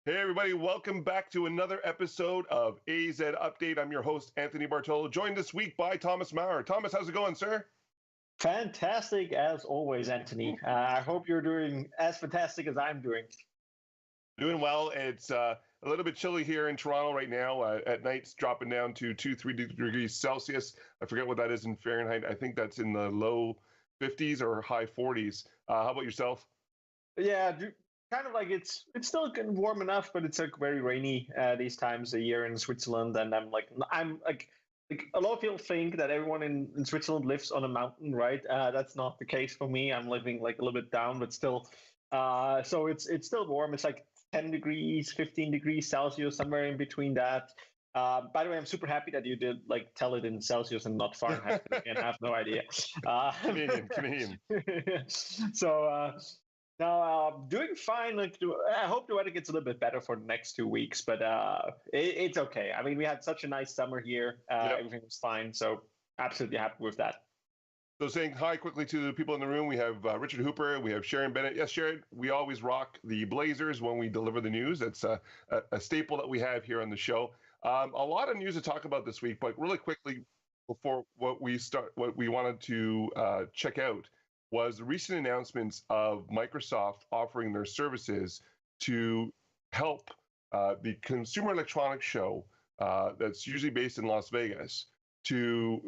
Hey, everybody, welcome back to another episode of AZ Update. I'm your host, Anthony Bartolo, joined this week by Thomas Maurer. Thomas, how's it going, sir? Fantastic as always, Anthony. I hope you're doing as fantastic as I'm doing. Doing well. It's a little bit chilly here in Toronto right now. At night, it's dropping down to 3 degrees Celsius. I forget what that is in Fahrenheit. I think that's in the low 50s or high 40s. How about yourself? Yeah, kind of like it's still getting warm enough, but it's like very rainy these times a year in Switzerland, and I'm like a lot of people think that everyone in Switzerland lives on a mountain, right? That's not the case for me. I'm living like a little bit down, but still, so it's still warm. It's like 10 degrees, 15 degrees Celsius, somewhere in between that. By the way, I'm super happy that you did like tell it in Celsius and not Fahrenheit. Again, I have no idea. Uh, Canadian. so no, doing fine. Like, I hope the weather gets a little bit better for the next 2 weeks, but it's okay. I mean, we had such a nice summer here. Yep. Everything was fine, so absolutely happy with that. So saying hi quickly to the people in the room, we have Richard Hooper, we have Sharon Bennett. Yes, Sharon, we always rock the Blazers when we deliver the news. That's a staple that we have here on the show. A lot of news to talk about this week, but really quickly before what we start, what we wanted to check out was the recent announcements of Microsoft offering their services to help the Consumer Electronics Show that's usually based in Las Vegas to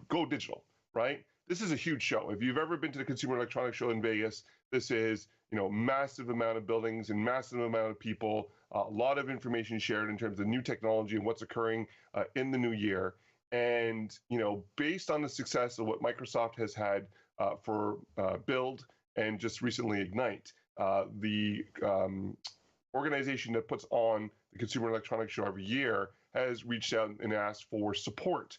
go digital, right? This is a huge show. If you've ever been to the Consumer Electronics Show in Vegas, this is massive amount of buildings and massive amount of people, a lot of information shared in terms of new technology and what's occurring in the new year. And based on the success of what Microsoft has had for Build and just recently Ignite, the organization that puts on the Consumer Electronics Show every year has reached out and asked for support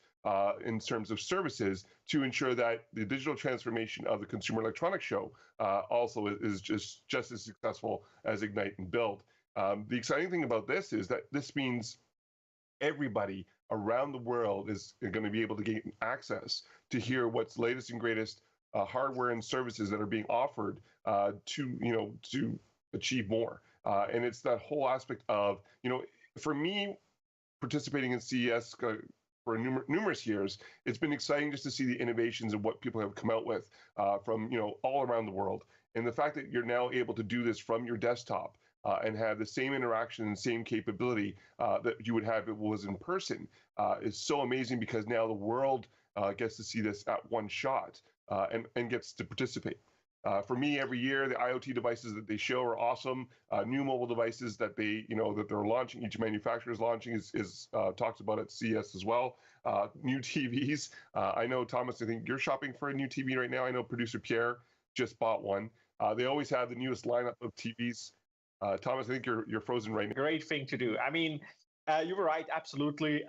in terms of services to ensure that the digital transformation of the Consumer Electronics Show also is just as successful as Ignite and Build. The exciting thing about this is that this means everybody around the world is going to be able to gain access to hear what's latest and greatest hardware and services that are being offered to achieve more. And it's that whole aspect of for me, participating in CES for numerous years, it's been exciting just to see the innovations and what people have come out with from all around the world, and the fact that you're now able to do this from your desktop and have the same interaction and same capability that you would have if it was in person is so amazing, because now the world gets to see this at one shot and gets to participate. For me, every year, the IoT devices that they show are awesome. New mobile devices that that they're launching, each manufacturer is launching, is talked about at CES as well. New TVs. I know, Thomas, I think you're shopping for a new TV right now. I know producer Pierre just bought one. They always have the newest lineup of TVs. Thomas, I think you're frozen right now. Great thing to do. I mean, you were right, absolutely.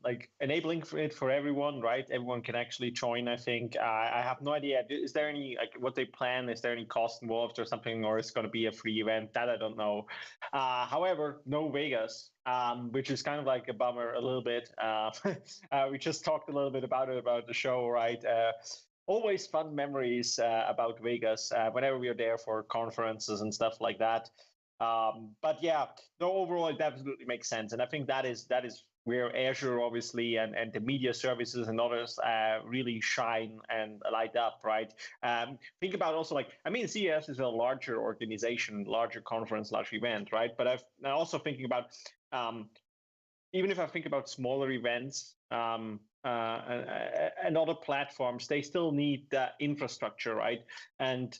Like enabling it for everyone, right? Everyone can actually join. I think. I have no idea. Is there any like what they plan? Is there any cost involved or something, or is it going to be a free event? That I don't know. However, no Vegas, which is kind of like a bummer a little bit. We just talked a little bit about the show, right? Always fun memories about Vegas whenever we are there for conferences and stuff like that. But yeah, no, overall it absolutely makes sense, and I think that is where Azure obviously and the media services and others really shine and light up, right? Think about also like I mean, CES is a larger organization, larger conference, large event, right? But I'm also thinking about um, even if I think about smaller events and other platforms, they still need that infrastructure, right? And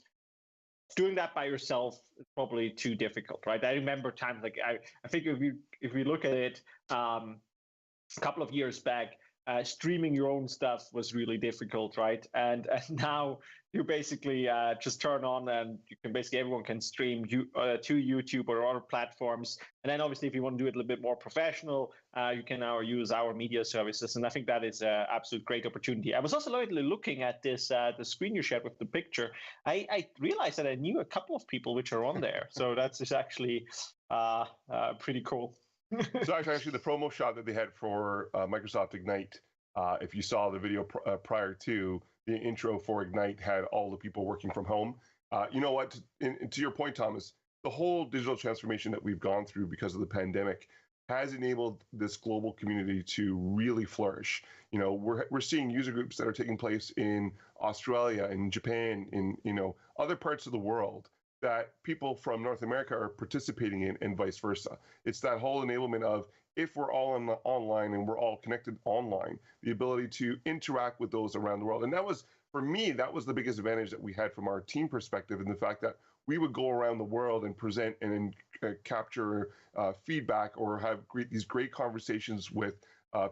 doing that by yourself is probably too difficult, right? I remember times like I think if we look at it, a couple of years back, streaming your own stuff was really difficult, right? And now you basically just turn on and you can basically everyone can stream to YouTube or other platforms. And then obviously, if you want to do it a little bit more professional, you can now use our media services. And I think that is an absolute great opportunity. I was also lately looking at this the screen you shared with the picture. I realized that I knew a couple of people which are on there, so that's just actually pretty cool. So actually, the promo shot that they had for Microsoft Ignite, if you saw the video prior to the intro for Ignite, had all the people working from home. You know what? To your point, Thomas, the whole digital transformation that we've gone through because of the pandemic has enabled this global community to really flourish. You know, we're seeing user groups that are taking place in Australia, in Japan, in other parts of the world that people from North America are participating in, and vice versa. It's that whole enablement of, if we're all online and we're all connected online, the ability to interact with those around the world. And that was, for me, that was the biggest advantage that we had from our team perspective, and the fact that we would go around the world and present and capture feedback, or have these great conversations with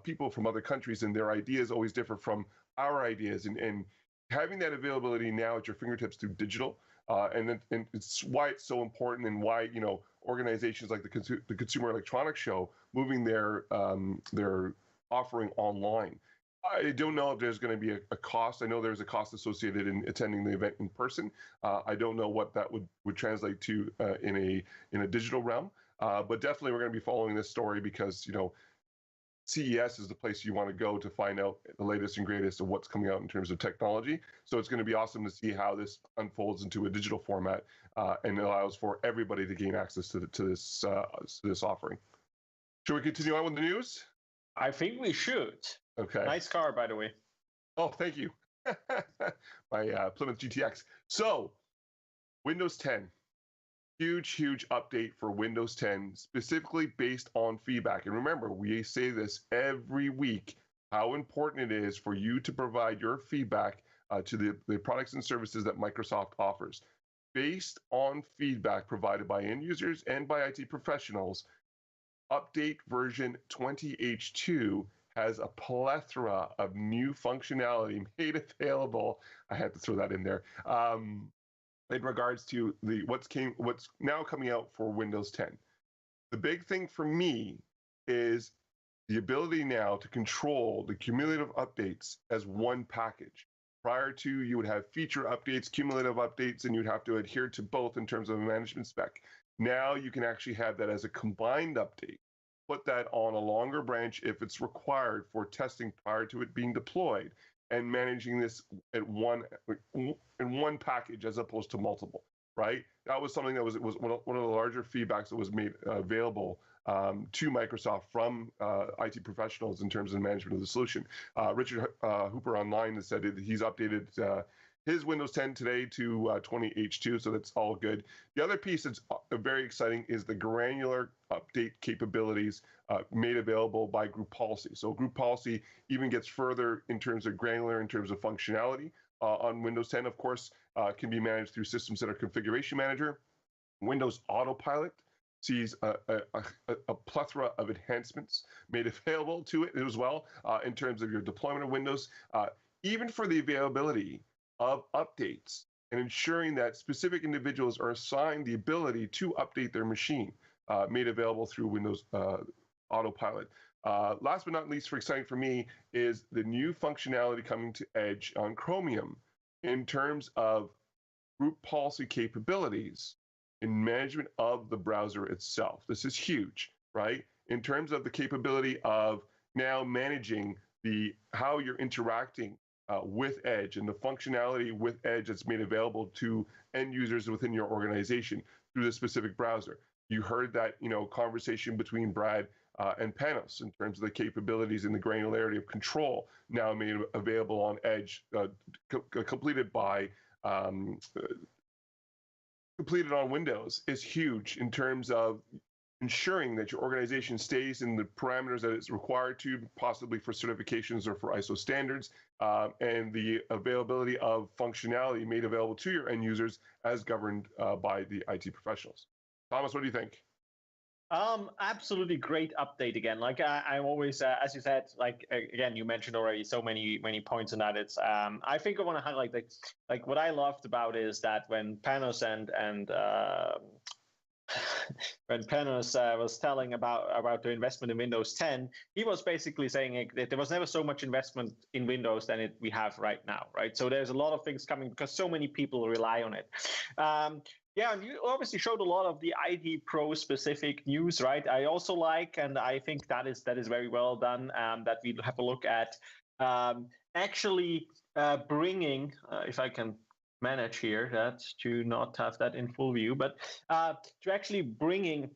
people from other countries, and their ideas always differ from our ideas. And having that availability now at your fingertips through digital, and it's why it's so important, and why organizations like the Consumer Electronics Show moving their offering online. I don't know if there's going to be a cost. I know there's a cost associated in attending the event in person. I don't know what that would translate to in a digital realm. But definitely we're going to be following this story, because CES is the place you want to go to find out the latest and greatest of what's coming out in terms of technology. So it's going to be awesome to see how this unfolds into a digital format, and allows for everybody to gain access to this offering. Should we continue on with the news? I think we should. Okay. Nice car, by the way. Oh, thank you. My Plymouth GTX. So, Windows 10. Huge update for Windows 10, specifically based on feedback. And remember, we say this every week, how important it is for you to provide your feedback to the products and services that Microsoft offers. Based on feedback provided by end users and by IT professionals, update version 20H2 has a plethora of new functionality made available. I had to throw that in there. In regards to what's now coming out for Windows 10. The big thing for me is the ability now to control the cumulative updates as one package. Prior to, you would have feature updates, cumulative updates, and you'd have to adhere to both in terms of a management spec. Now you can actually have that as a combined update. Put that on a longer branch if it's required for testing prior to it being deployed, and managing this in one package as opposed to multiple, right? That was something that was one of the larger feedbacks that was made available to Microsoft from IT professionals in terms of management of the solution. Richard Hooper online has said that he's updated his Windows 10 today to 20H2, so that's all good. The other piece that's very exciting is the granular update capabilities made available by Group Policy. So Group Policy even gets further in terms of granular, in terms of functionality on Windows 10, of course, can be managed through System Center Configuration Manager. Windows Autopilot sees a plethora of enhancements made available to it as well in terms of your deployment of Windows, even for the availability of updates, and ensuring that specific individuals are assigned the ability to update their machine, made available through Windows Autopilot. Last but not least, for exciting for me, is the new functionality coming to Edge on Chromium in terms of Group Policy capabilities in management of the browser itself. This is huge, right? In terms of the capability of now managing how you're interacting with Edge, and the functionality with Edge that's made available to end users within your organization through the specific browser. You heard that conversation between Brad and Panos in terms of the capabilities and the granularity of control now made available on Edge, completed on Windows, is huge in terms of ensuring that your organization stays in the parameters that it's required to, possibly for certifications or for ISO standards, and the availability of functionality made available to your end users as governed by the IT professionals. Thomas, what do you think? Absolutely great update again. Like I'm always, as you said, like again, you mentioned already so many points on that. It's I think I want to highlight like what I loved about is that when Panos and when Panos was telling about the investment in Windows 10, he was basically saying that there was never so much investment in Windows than we have right now, right? So there's a lot of things coming because so many people rely on it. Yeah, and you obviously showed a lot of the IT Pro specific news, right? I also like, and I think that is very well done, that we have a look at actually bringing, if I can manage here that to not have that in full view, but to actually bringing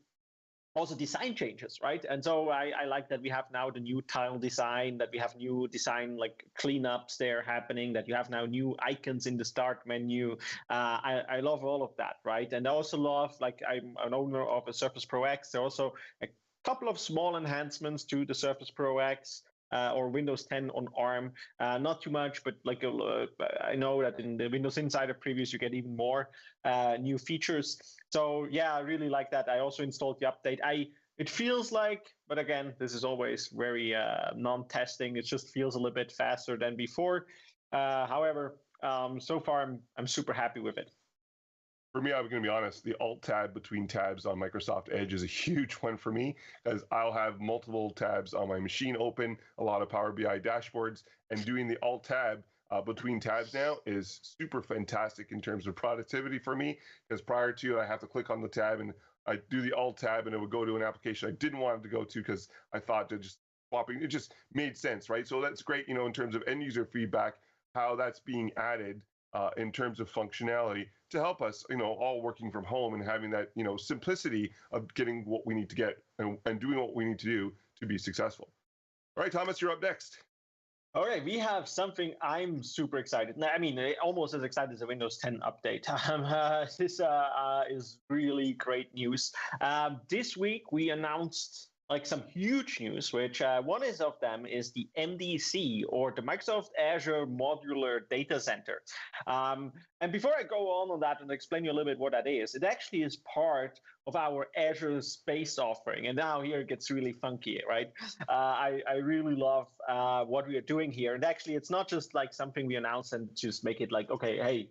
also design changes, right? And so I like that we have now the new tile design, that we have new design like cleanups there happening, that you have now new icons in the start menu. I love all of that, right? And I also love, like, I'm an owner of a Surface Pro X. There are also a couple of small enhancements to the Surface Pro X. Or Windows 10 on ARM, not too much, but like I know that in the Windows Insider previews you get even more new features. So yeah, I really like that. I also installed the update. It feels like, but again, this is always very non-testing. It just feels a little bit faster than before. However, so far I'm super happy with it. For me, I'm going to be honest, the Alt tab between tabs on Microsoft Edge is a huge one for me, as I'll have multiple tabs on my machine open, a lot of Power BI dashboards, and doing the Alt tab between tabs now is super fantastic in terms of productivity for me, because prior to I have to click on the tab and I do the Alt tab and it would go to an application I didn't want it to go to because I thought that just swapping, it just made sense, right? So that's great, you know, in terms of end user feedback, how that's being added in terms of functionality to help us, you know, all working from home and having that, you know, simplicity of getting what we need to get and doing what we need to do to be successful. All right, Thomas, you're up next. All right, we have something I'm super excited. I mean, almost as excited as the Windows 10 update. This is really great news. This week we announced like some huge news, which one is of them is the MDC, or the Microsoft Azure Modular Data Center. And before I go on that and explain you a little bit what that is, it actually is part of our Azure Space offering. And now here it gets really funky, right? I really love what we are doing here. And actually, it's not just like something we announce and just make it like, okay, hey,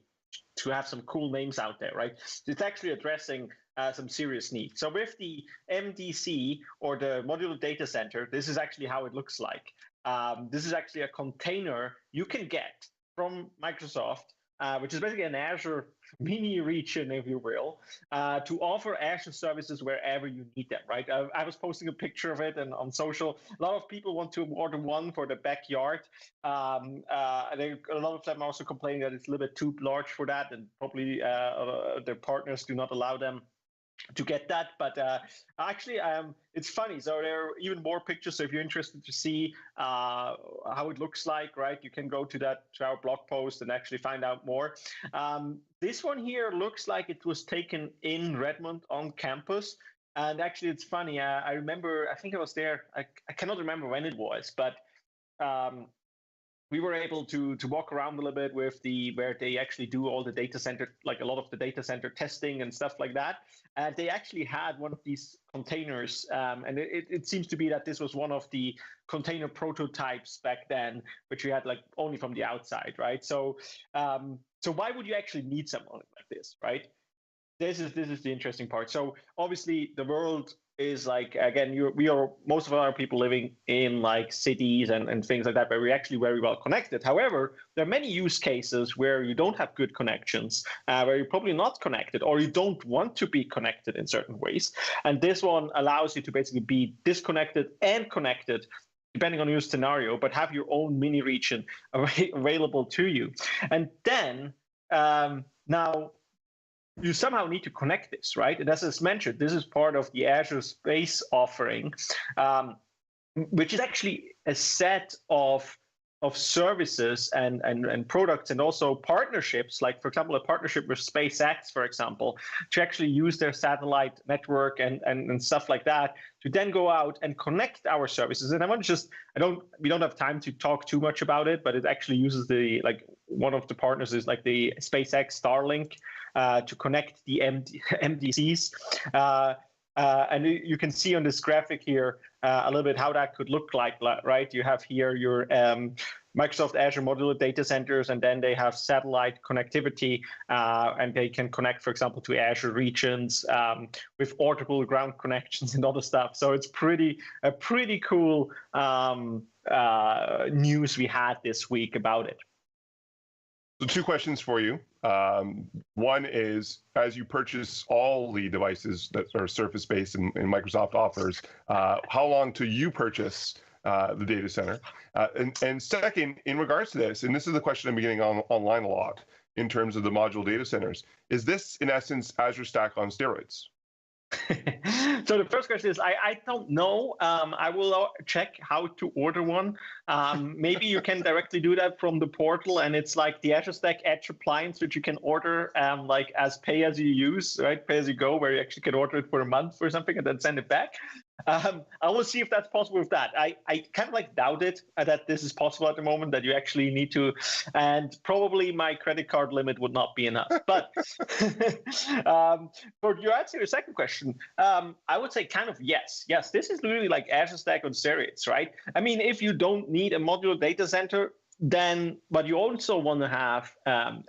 to have some cool names out there, right? It's actually addressing some serious needs. So with the MDC, or the Modular Data Center, this is actually how it looks like. This is actually a container you can get from Microsoft, which is basically an Azure mini region, if you will, to offer Azure services wherever you need them, right? I was posting a picture of it and on social. A lot of people want to order one for the backyard. A lot of them are also complaining that it's a little bit too large for that, and probably their partners do not allow them to get that. But actually, it's funny. So there are even more pictures. So if you're interested to see how it looks like, right, you can go to our blog post and actually find out more. This one here looks like it was taken in Redmond on campus. And actually, it's funny. I remember, I think I was there. I cannot remember when it was, but we were able to walk around a little bit with where they actually do all the data center, like a lot of the data center testing and stuff like that. And they actually had one of these containers, and it seems to be that this was one of the container prototypes back then, which we had like only from the outside, right? So why would you actually need something like this, right? This is the interesting part. So obviously the world is like, again, we are most of our people living in like cities and things like that, where we're actually very well connected. However, there are many use cases where you don't have good connections, where you're probably not connected, or you don't want to be connected in certain ways. And this one allows you to basically be disconnected and connected, depending on your scenario, but have your own mini region available to you. And then now, you somehow need to connect this, right? And as mentioned, this is part of the Azure Space offering, which is actually a set of services and products, and also partnerships, like, for example, a partnership with SpaceX, for example, to actually use their satellite network and stuff like that to then go out and connect our services. And we don't have time to talk too much about it, but it actually uses one of the partners is like the SpaceX Starlink to connect the MDCs. And you can see on this graphic here a little bit how that could look like, right? You have here your Microsoft Azure Modular Data Centers, and then they have satellite connectivity, and they can connect, for example, to Azure regions with orbital ground connections and other stuff. So it's a pretty cool news we had this week about it. So 2 questions for you. One is, as you purchase all the devices that are Surface-based and Microsoft offers, how long till you purchase the data center? And second, in regards to this, and this is the question I'm getting online a lot, in terms of the module data centers. Is this, in essence, Azure Stack on steroids? So the first question is, I don't know. I will check how to order one. Maybe you can directly do that from the portal, and it's like the Azure Stack Edge appliance, which you can order like as pay as you use, right? Pay as you go, where you actually can order it for a month or something and then send it back. I will see if that's possible with that. I kind of like doubt it that this is possible at the moment, that you actually need to, and probably my credit card limit would not be enough. But for your answer to your second question, I would say kind of yes. Yes, this is really like Azure Stack on steroids, right? I mean, if you don't need a modular data center, then, but you also want to have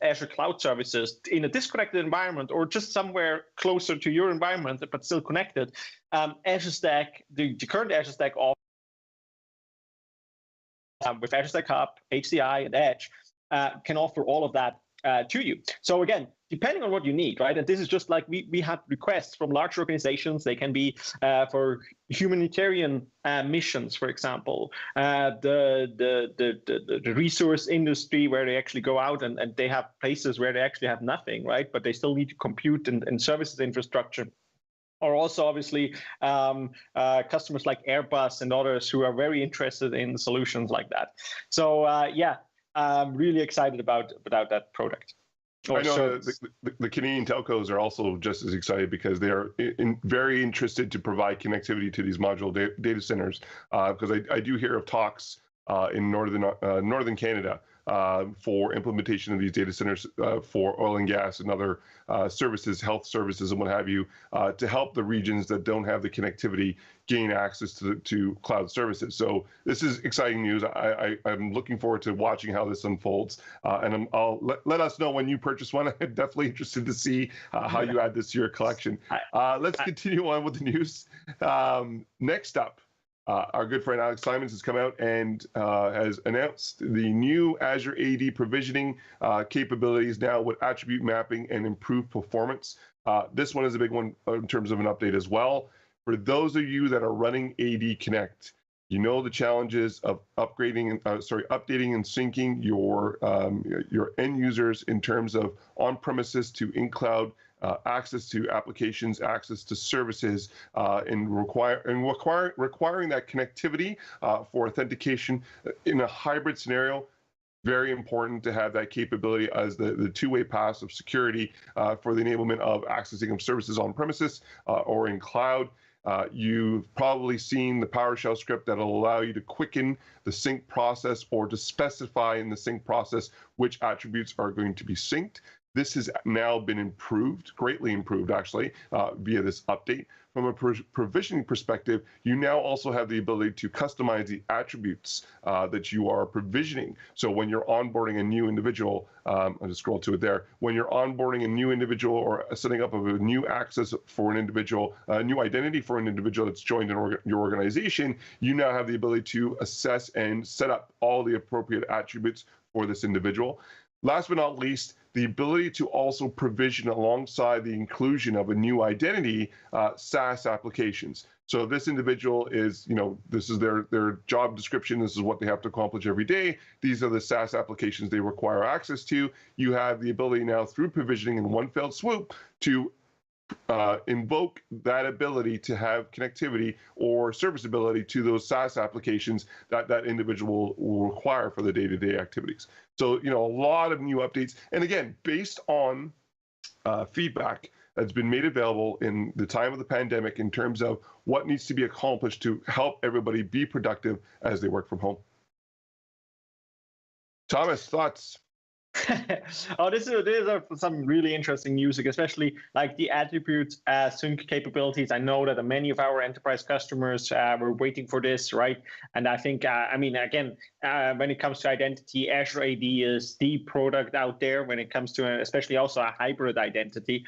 Azure Cloud Services in a disconnected environment or just somewhere closer to your environment, but still connected. Azure Stack, the current Azure Stack offers with Azure Stack Hub, HCI, and Edge can offer all of that to you. So again, depending on what you need, right? And this is just like we had requests from large organizations. They can be for humanitarian missions, for example, the resource industry where they actually go out and they have places where they actually have nothing, right? But they still need to compute and services infrastructure. Or also, obviously, customers like Airbus and others who are very interested in solutions like that. So yeah, I'm really excited about that product. I know the Canadian telcos are also just as excited because they are very interested to provide connectivity to these modular data centers. Because I do hear of talks in northern Canada for implementation of these data centers for oil and gas and other services, health services, and what have you, to help the regions that don't have the connectivity gain access to cloud services. So this is exciting news. I'm looking forward to watching how this unfolds, and I'll let us know when you purchase one. I'm definitely interested to see how you add this to your collection. Let's continue on with the news. Next up, our good friend Alex Simons has come out and has announced the new Azure AD provisioning capabilities now with attribute mapping and improved performance. This one is a big one in terms of an update as well. For those of you that are running AD Connect, you know the challenges of updating and syncing your end users in terms of on-premises to in-cloud access to applications, access to services, and requiring that connectivity for authentication in a hybrid scenario. Very important to have that capability as the two-way pass of security for the enablement of accessing of services on premises or in cloud. You've probably seen the PowerShell script that'll allow you to quicken the sync process or to specify in the sync process which attributes are going to be synced. This has now been improved, greatly improved actually, via this update. From a provisioning perspective, you now also have the ability to customize the attributes that you are provisioning. So when you're onboarding a new individual, I'll just scroll to it there. When you're onboarding a new individual or setting up a new access for an individual, a new identity for an individual that's joined your organization, you now have the ability to assess and set up all the appropriate attributes for this individual. Last but not least, the ability to also provision alongside the inclusion of a new identity, SaaS applications. So this individual is, this is their job description. This is what they have to accomplish every day. These are the SaaS applications they require access to. You have the ability now through provisioning in one fell swoop to invoke that ability to have connectivity or serviceability to those SaaS applications that that individual will require for the day-to-day activities. So, a lot of new updates. And again, based on feedback that's been made available in the time of the pandemic in terms of what needs to be accomplished to help everybody be productive as they work from home. Thomas, thoughts? Oh, these are some really interesting news, especially like the attribute sync capabilities. I know that many of our enterprise customers were waiting for this, right? And I think, again, when it comes to identity, Azure AD is the product out there when it comes to especially also a hybrid identity.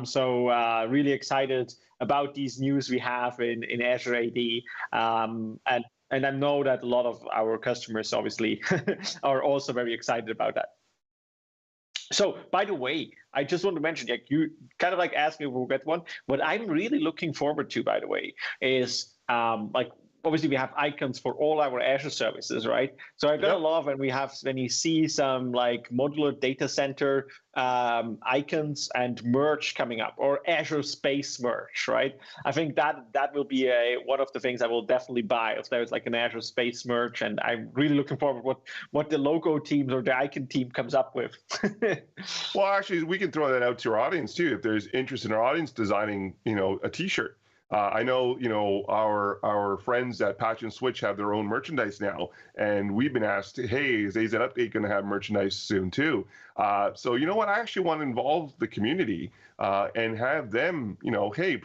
So really excited about these news we have in Azure AD. And I know that a lot of our customers obviously are also very excited about that. So, by the way, I just want to mention, you kind of like asked me if we'll get one. What I'm really looking forward to, by the way, is obviously we have icons for all our Azure services, right? So I gotta love when you see some like modular data center icons and merge coming up, or Azure Space merge, right? I think that will be one of the things I will definitely buy if there's like an Azure Space merge, and I'm really looking forward what the logo teams or the icon team comes up with. Well, actually, we can throw that out to our audience too. If there's interest in our audience designing, a T-shirt. I know, our friends at Patch and Switch have their own merchandise now, and we've been asked, hey, is AZ Update going to have merchandise soon too? So you know what? I actually want to involve the community and have them, hey,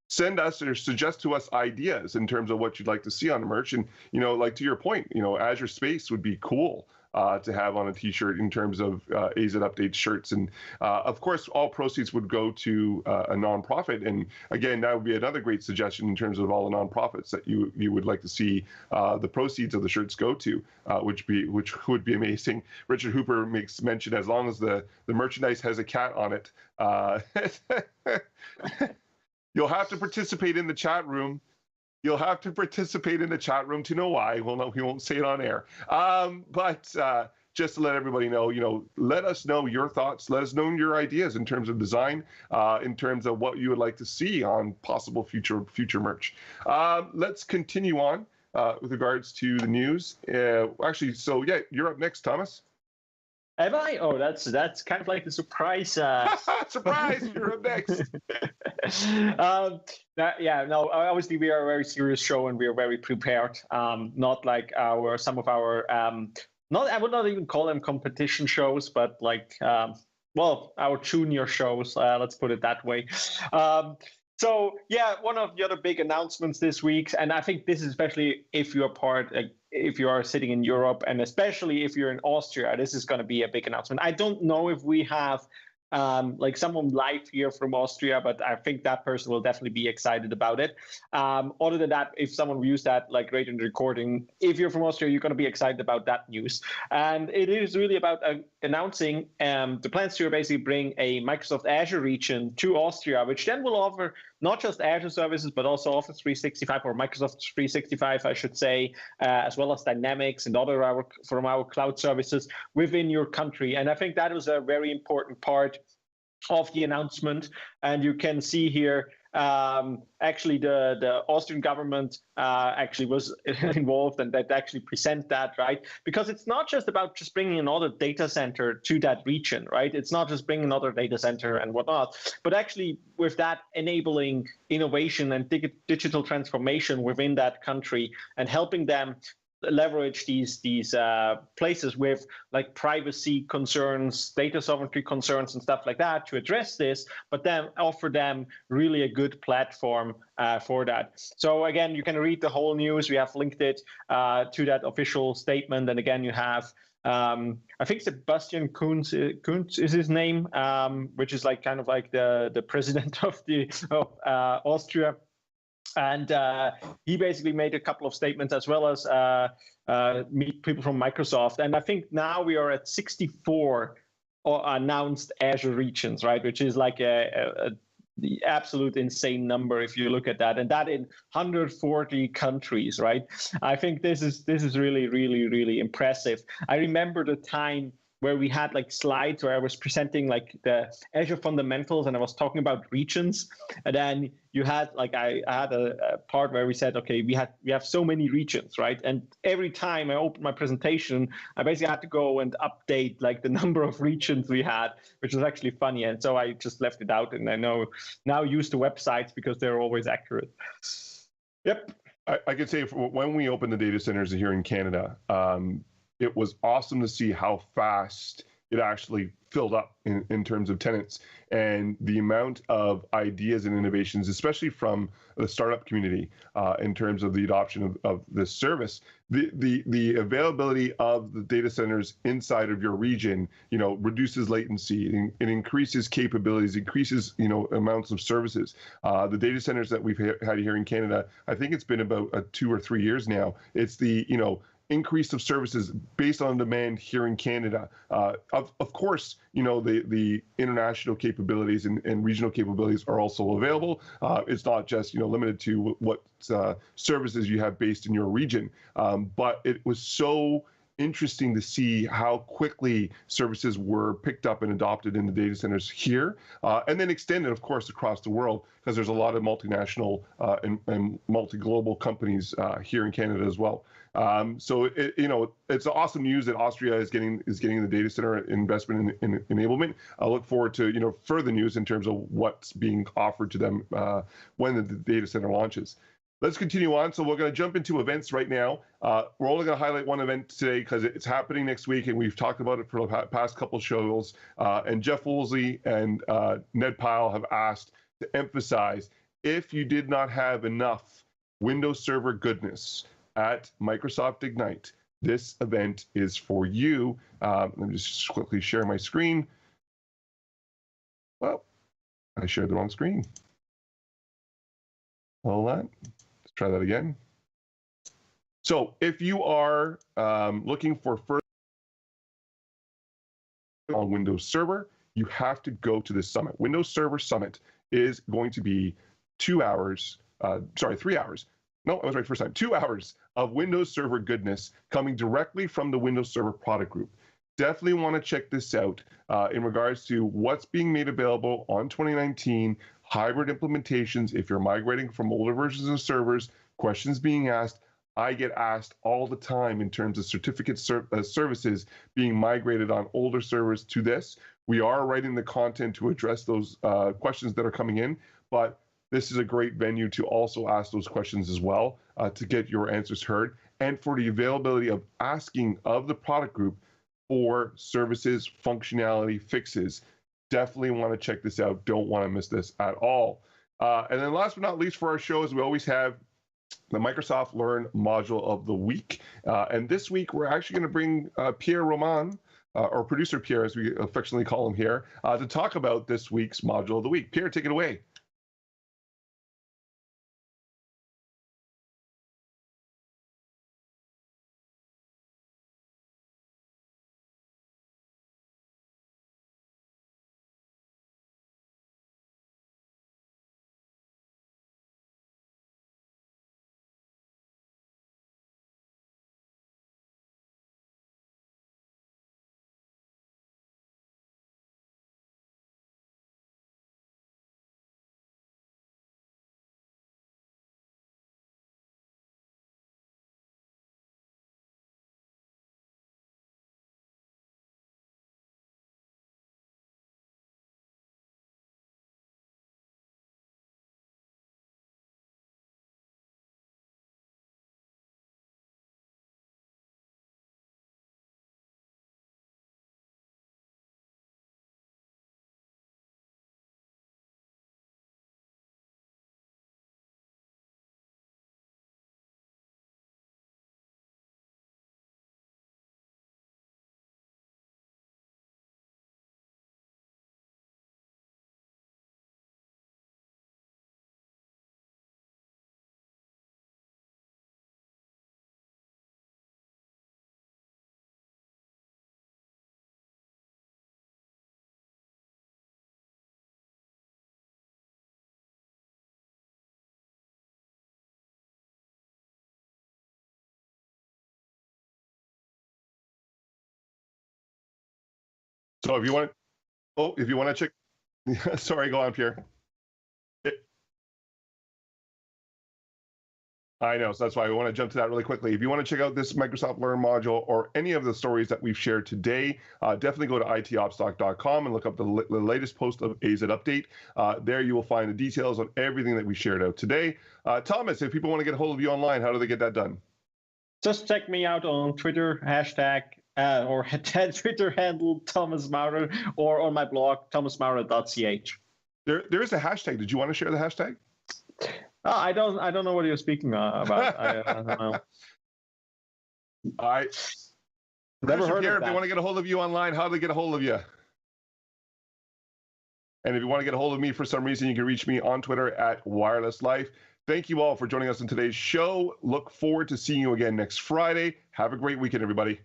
send us or suggest to us ideas in terms of what you'd like to see on the merch. And, like to your point, Azure Space would be cool to have on a T-shirt in terms of AZ Update shirts. And of course, all proceeds would go to a nonprofit. And again, that would be another great suggestion in terms of all the nonprofits that you would like to see the proceeds of the shirts go to, which would be amazing. Richard Hooper makes mention, as long as the merchandise has a cat on it, you'll have to participate in the chat room. You'll have to participate in the chat room to know why. Well, no, we won't say it on air. But just to let everybody know, let us know your thoughts. Let us know your ideas in terms of design, in terms of what you would like to see on possible future merch. Let's continue on with regards to the news. Actually, so yeah, you're up next, Thomas. Am I? Oh, that's kind of like a surprise. Surprise! You're up next. Obviously we are a very serious show and we are very prepared. Not like some of our I would not even call them competition shows, but like our junior shows. Let's put it that way. So yeah, one of the other big announcements this week, and I think this is especially if you are sitting in Europe, and especially if you're in Austria, this is going to be a big announcement. I don't know if we have someone live here from Austria, but I think that person will definitely be excited about it. Other than that, if someone views that like right in the recording, if you're from Austria, you're going to be excited about that news. And it is really about announcing the plans to basically bring a Microsoft Azure region to Austria, which then will offer not just Azure services, but also Office 365 or Microsoft 365, I should say, as well as Dynamics and other from our cloud services within your country. And I think that was a very important part of the announcement. And you can see here, actually the Austrian government actually was involved, and that actually present that, right? Because it's not just about just bringing another data center to that region, right? It's not just bringing another data center and whatnot, but actually with that enabling innovation and digital transformation within that country and helping them leverage these places with like privacy concerns, data sovereignty concerns, and stuff like that to address this, but then offer them really a good platform for that. So again, you can read the whole news. We have linked it to that official statement, and again, you have I think Sebastian Kunz is his name, which is like kind of like the president of Austria. And he basically made a couple of statements, as well as meet people from Microsoft. And I think now we are at 64 announced Azure regions, right? Which is like the absolute insane number if you look at that, and that in 140 countries, right? I think this is really, really, really impressive. I remember the time where we had like slides where I was presenting like the Azure fundamentals and I was talking about regions, and then you had like I had a part where we said, okay, we have so many regions, right? And every time I opened my presentation, I basically had to go and update like the number of regions we had, which was actually funny. And so I just left it out, and I now use the websites because they're always accurate. Yep. I could say when we opened the data centers here in Canada, it was awesome to see how fast it actually filled up in terms of tenants, and the amount of ideas and innovations, especially from the startup community, in terms of the adoption of this service. The availability of the data centers inside of your region, reduces latency, it increases capabilities, increases, amounts of services. The data centers that we've had here in Canada, I think it's been about 2 or 3 years now. It's the, increase of services based on demand here in Canada. Of course, the international capabilities and regional capabilities are also available. It's not just limited to what services you have based in your region, but it was so interesting to see how quickly services were picked up and adopted in the data centers here, and then extended, of course, across the world, because there's a lot of multinational and multi-global companies here in Canada as well. So it's awesome news that Austria is getting the data center investment in enablement. I look forward to further news in terms of what's being offered to them when the data center launches. Let's continue on. So we're going to jump into events right now. We're only going to highlight one event today because it's happening next week, and we've talked about it for the past couple of shows. And Jeff Woolsey and Ned Pyle have asked to emphasize, if you did not have enough Windows Server goodness at Microsoft Ignite, this event is for you. Let me just quickly share my screen. Well, I shared the wrong screen. Hold on. Let's try that again. So if you are looking for further on Windows Server, you have to go to the summit. Windows Server Summit is going to be 3 hours. No, I was right first time. 2 hours of Windows Server goodness coming directly from the Windows Server product group. Definitely want to check this out in regards to what's being made available on 2019, hybrid implementations. If you're migrating from older versions of servers, questions being asked. I get asked all the time in terms of certificate services being migrated on older servers to this. We are writing the content to address those questions that are coming in, but this is a great venue to also ask those questions as well, to get your answers heard, and for the availability of asking of the product group for services, functionality, fixes. Definitely want to check this out. Don't want to miss this at all. And then last but not least for our shows, we always have the Microsoft Learn module of the week. And this week, we're actually going to bring Pierre Roman, or producer Pierre, as we affectionately call him here, to talk about this week's module of the week. Pierre, take it away. So if you want to check, sorry, go on, Pierre. I know, so that's why we want to jump to that really quickly. If you want to check out this Microsoft Learn module or any of the stories that we've shared today, definitely go to itopstock.com and look up the latest post of AZ Update. There you will find the details on everything that we shared out today. Thomas, if people want to get a hold of you online, how do they get that done? Just check me out on Twitter, hashtag, or Twitter handle Thomas Maurer, or on my blog, thomasmaurer.ch. There is a hashtag. Did you want to share the hashtag? I don't know what you're speaking about. I don't know. Never heard of that. If they want to get a hold of you online, how do they get a hold of you? And if you want to get a hold of me for some reason, you can reach me on Twitter at WirelessLife. Thank you all for joining us in today's show. Look forward to seeing you again next Friday. Have a great weekend, everybody.